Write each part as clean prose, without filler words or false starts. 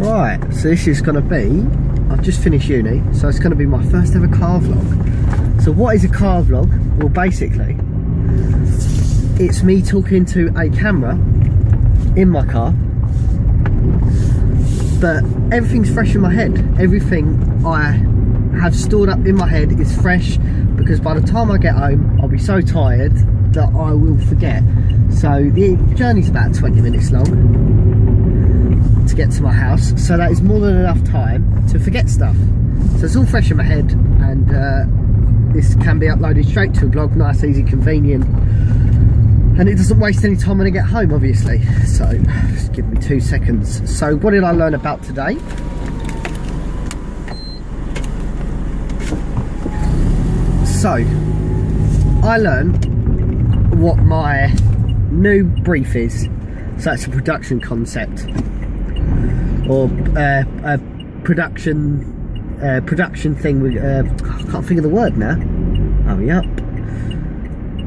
Right, so this is going to be, I've just finished uni, so it's going to be my first ever car vlog. So what is a car vlog? Well, basically, it's me talking to a camera in my car, but everything's fresh in my head. Everything I have stored up in my head is fresh, because by the time I get home, I'll be so tired that I will forget. So the journey's about 20 minutes long to get to my house, so that is more than enough time to forget stuff. So it's all fresh in my head, and this can be uploaded straight to a blog, nice, easy, convenient, and it doesn't waste any time when I get home, obviously. So just give me 2 seconds. So what did I learn about today? So I learned what my new brief is. So that's a production concept, or a production thing with I can't think of the word now. Hurry up.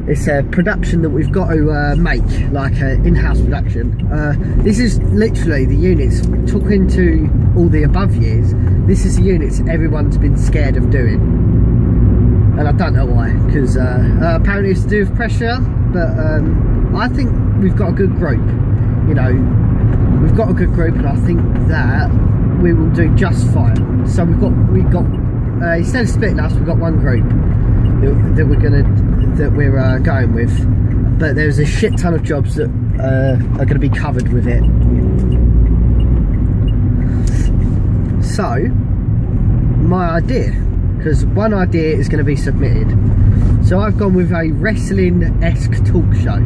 It's a production that we've got to make, like an in-house production. This is literally the units, talking to all the above years, this is the units everyone's been scared of doing. And I don't know why, because apparently it's to do with pressure, but I think we've got a good group. You know, we've got a good group, and I think that we will do just fine. So we've got instead of splitting us, we've got one group that we're going with, but there's a shit ton of jobs that are going to be covered with it. So my idea, because one idea is going to be submitted, so I've gone with a wrestling-esque talk show.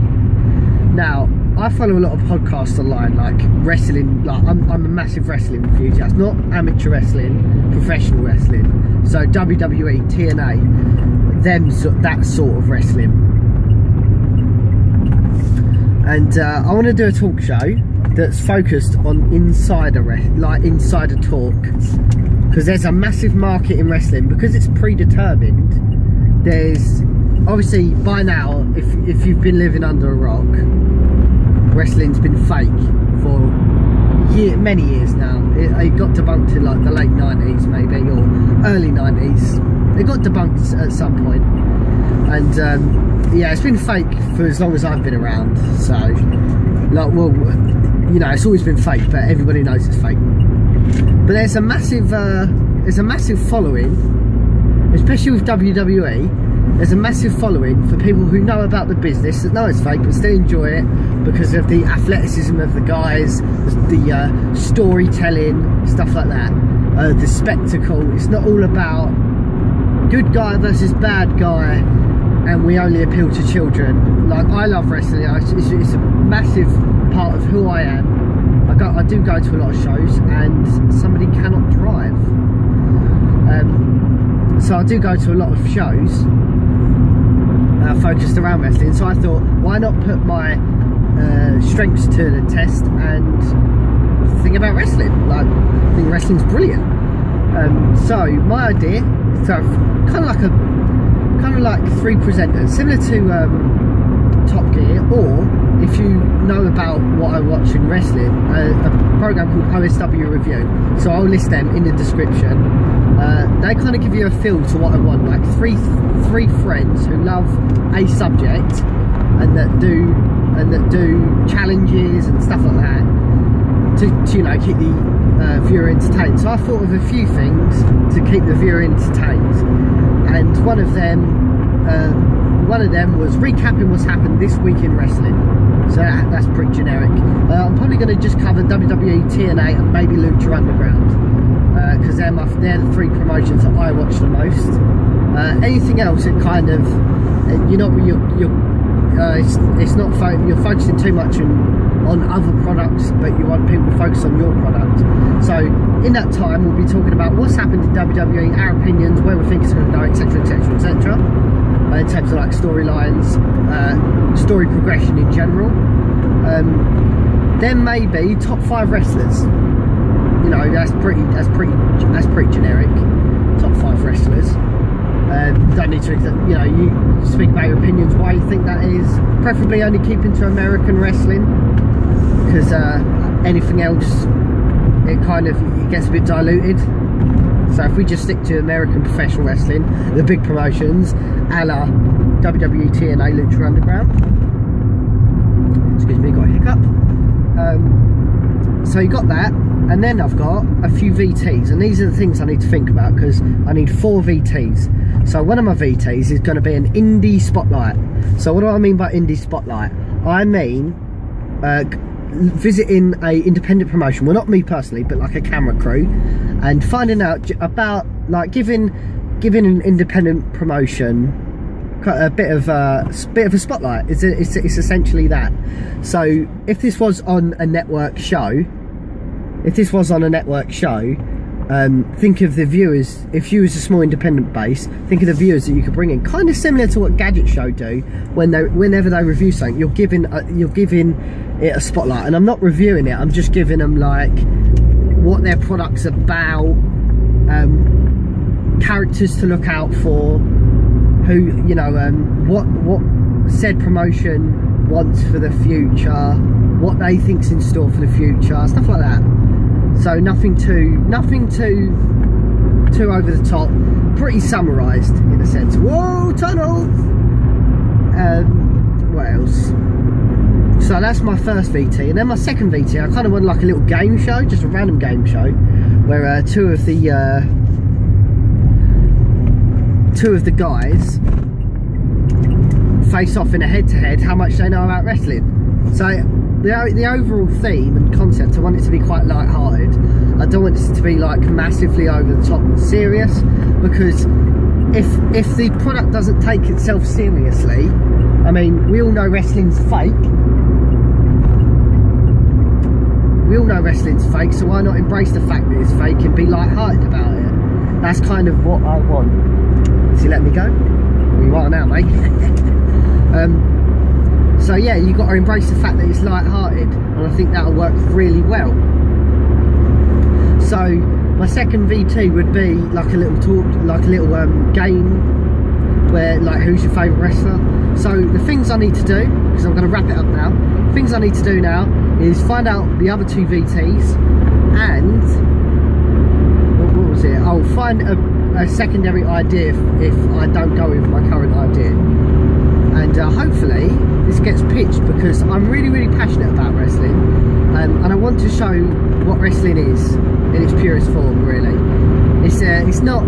Now, I follow a lot of podcasts online, like wrestling, like I'm a massive wrestling enthusiast, not amateur wrestling, professional wrestling, so WWE, TNA, that sort of wrestling. And I want to do a talk show that's focused on insider talk, because there's a massive market in wrestling, because it's predetermined. There's obviously, by now, if you've been living under a rock, wrestling's been fake for many years now. It got debunked in like the late 90s maybe, or early 90s. It got debunked at some point, and yeah, it's been fake for as long as I've been around. So, like, well, you know, it's always been fake, but everybody knows it's fake. But there's a massive following, especially with WWE. There's a massive following for people who know about the business, that know it's fake but still enjoy it because of the athleticism of the guys, the storytelling, stuff like that, the spectacle. It's not all about good guy versus bad guy and we only appeal to children. Like, I love wrestling. It's a massive part of who I am. I do go to a lot of shows, and somebody cannot drive, so I do go to a lot of shows focused around wrestling. So I thought, why not put my strengths to the test and think about wrestling? Like, I think wrestling's brilliant. So my idea, so kind of like 3 presenters, similar to Top Gear, or if you know about what I watch in wrestling, a program called OSW Review. So I'll list them in the description. They kind of give you a feel to what I want, like three friends who love a subject and that do challenges and stuff like that to you know, keep the viewer entertained. So I thought of a few things to keep the viewer entertained, and one of them was recapping what's happened this week in wrestling. So that's pretty generic. I'm probably going to just cover WWE, TNA, and maybe Lucha Underground, because they're the 3 promotions that I watch the most. Anything else, it kind of, you're focusing too much on other products, but you want people to focus on your product. So in that time, we'll be talking about what's happened in WWE, our opinions, where we think it's going to go, etc, etc, etc. In terms of like storylines, story progression in general. Then maybe top 5 wrestlers. You know, that's pretty generic. Top 5 wrestlers. Don't need to, you know, you speak about your opinions, why you think that is. Preferably only keeping to American wrestling, because anything else it gets a bit diluted. So if we just stick to American professional wrestling, the big promotions, a la WWE, TNA, Lucha Underground. Excuse me, got a hiccup. So you got that, and then I've got a few VTs, and these are the things I need to think about, because I need 4 VTs. So one of my VTs is going to be an indie spotlight. So what do I mean by indie spotlight? I mean visiting a independent promotion, well, not me personally, but like a camera crew, and finding out about, like, giving an independent promotion a bit of a spotlight. It's essentially that. So if this was on a network show, think of the viewers. If you was a small independent base, think of the viewers that you could bring in, kind of similar to what Gadget Show do whenever they review something. You're giving it a spotlight, and I'm not reviewing it, I'm just giving them like what their product's about, characters to look out for, who, you know, what said promotion wants for the future, what they think's in store for the future, stuff like that. So nothing too over the top, pretty summarised in a sense. Whoa, tunnel! What else? So that's my first VT, and then my second VT, I kind of want like a little game show, just a random game show, where two of the guys face off in a head-to-head, how much they know about wrestling. So the overall theme and concept, I want it to be quite light-hearted. I don't want it to be like massively over the top and serious, because if the product doesn't take itself seriously, I mean, we all know wrestling's fake. We all know wrestling's fake, so why not embrace the fact that it's fake and be light-hearted about it? That's kind of what I want. Does he let me go? Well, you are now, mate. So yeah, you've got to embrace the fact that it's light-hearted, and I think that'll work really well. So my second VT would be like a little talk, like a little game, where like, who's your favourite wrestler? So the things I need to do, because I'm going to wrap it up now, things I need to do now is find out the other 2 VTs, and what was it? I'll find a secondary idea if I don't go with my current idea, and hopefully this gets pitched, because I'm really passionate about wrestling, and I want to show what wrestling is in its purest form. Really, it's not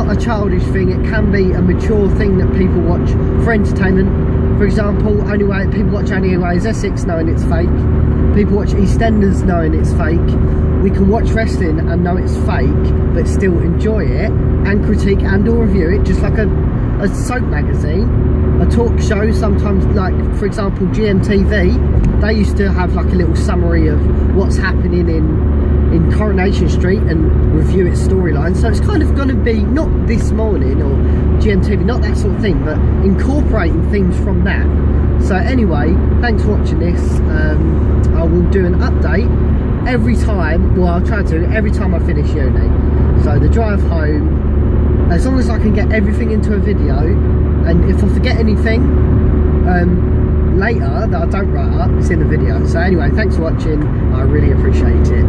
a childish thing. It can be a mature thing that people watch for entertainment. For example, people watch Only Way is Essex knowing it's fake. People watch EastEnders knowing it's fake. We can watch wrestling and know it's fake, but still enjoy it and critique and or review it, just like a soap magazine, a talk show. Sometimes, like for example GMTV, they used to have like a little summary of what's happening in Coronation Street and review its storyline. So it's kind of going to be not This Morning or GMTV, not that sort of thing, but incorporating things from that. So anyway, thanks for watching this. I will do an update every time, well, I'll try to, every time I finish uni. So the drive home, as long as I can get everything into a video, and if I forget anything later that I don't write up, it's in the video. So anyway, thanks for watching, I really appreciate it.